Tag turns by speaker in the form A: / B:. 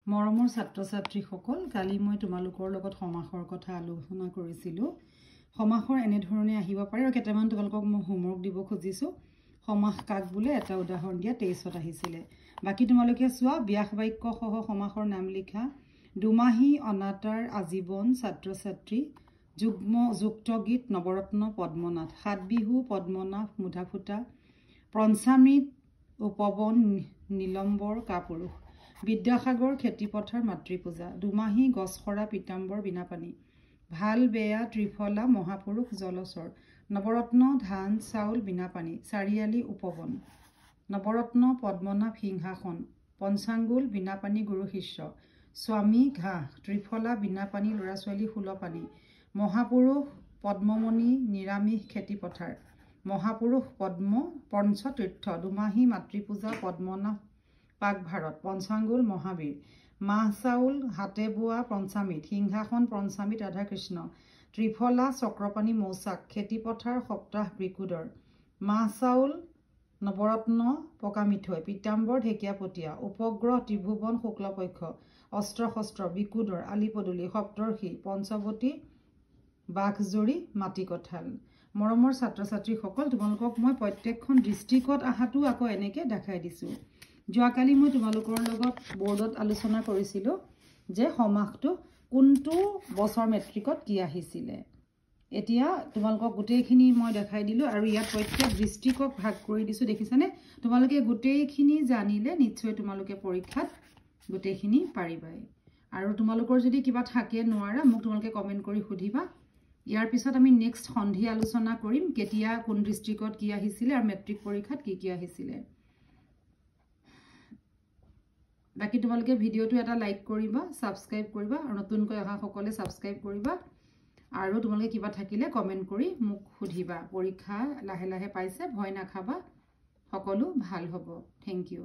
A: মৰমৰ ছাত্ৰ ছাত্ৰীসকল কালি মই তোমালোকৰ লগত সমাসৰ কথা আলোচনা কৰিছিলোঁ। সমাসৰ এনে ধৰণে আহিব পাৰে আৰু কেইটামান তোমালোকক মই হোমৱৰ্ক দিব খুজিছোঁ। সমাস কাক বোলে এটা উদাহৰণ দিয়া 23ত আহিছিলে। বাকি তোমালোকে চোৱা ব্যাস বাক্য সহ সমাসৰ নাম লিখা। দুমাহী অনাতাঁৰ আজীৱন ছাত্ৰ ছাত্ৰী যুক্ত গীত নৱৰত্ন পদ্মনাথ সাত বিহু পদ্মনাথ মুধাফুটা পঞ্চামৃত উপবন নীলম্বৰ কাপুৰুষ বিদ্যাসাগৰ খেতিপথাৰ মাতৃপূজা দুমাহী গছসৰা পীতাম্বৰ বিনাপানী ভাল বেয়া ত্ৰিফলা মহাপুৰুষ জলচৰ নৱৰত্ন ধান চাউল বিনাপানী চাৰিআলি উপবন নৱৰত্ন পদ্মনাভ সিংহাসন পঞ্চাংগুল বিনাপানী গুৰু শিষ্য স্বামী ঘাঁহ ত্ৰিফলা বিনাপানী ল'ৰা ছোৱালী ফুলপানী মহাপুৰুষ পদ্মমণি নিৰামিষ খেতিপথাৰ মহাপুৰুষ পদ্ম পঞ্চতীৰ্থ দুমাহী মাতৃপূজা পদ্মনাভ পাক ভাৰত পঞ্চাংগুল মহাবীৰ মাহ চাউল হাতে বোৱা পঞ্চামৃত সিংহাসন পঞ্চামৃত ৰাধাকৃষ্ণ ত্ৰিফলা চক্ৰপাণী মৌচাক খেতিপথাৰ সপ্তাহ বৃকুদৰ মাহ চাউল নৱৰত্ন পকা মিঠৈ পীতাম্বৰ ঢেকীয়াপতীয়া উপগ্ৰহ ত্ৰিভুৱন শুক্লপক্ষ অস্ত্ৰ শস্ত্ৰ বিকুদৰ আলি পদূলি সপ্তৰ্ষি পঞ্চৱতী বাঘজৰী মাটি কঁঠাল। মৰমৰ ছাত্ৰ ছাত্ৰীসকল তোমালোকক মই প্ৰত্যেকখন ডিষ্ট্ৰিক্টত অহাটো আকৌ এনেকৈ দেখাই দিছোঁ। যোৱাকালি মই তোমালোকৰ লগত বৰ্ডত আলোচনা কৰিছিলোঁ যে সমাসটো কোনটো বছৰ মেট্ৰিকত কি আহিছিলে। এতিয়া তোমালোকক গোটেইখিনি মই দেখাই দিলোঁ আৰু ইয়াত প্ৰত্যেক ডিষ্ট্ৰিক্টক ভাগ কৰি দিছোঁ। দেখিছানে? তোমালোকে গোটেইখিনি জানিলে নিশ্চয় তোমালোকে পৰীক্ষাত গোটেইখিনি পাৰিবাই। আৰু তোমালোকৰ যদি কিবা থাকে নোৱাৰা মোক তোমালোকে কমেণ্ট কৰি সুধিবা। ইয়াৰ পিছত আমি নেক্সট সন্ধি আলোচনা কৰিম কেতিয়া কোন ডিষ্ট্ৰিক্টত কি আহিছিলে আৰু মেট্ৰিক পৰীক্ষাত কি কি আহিছিলে। বাকি তোমালোকে ভিডিঅ'টো এটা লাইক কৰিবা, ছাবস্ক্ৰাইব কৰিবা আৰু নতুনকৈ অহা সকলে ছাবস্ক্ৰাইব কৰিবা আৰু তোমালোকে কিবা থাকিলে কমেণ্ট কৰি মোক সুধিবা। পৰীক্ষা লাহে লাহে পাইছে, ভয় নাখাবা, সকলো ভাল হ'ব। Thank U.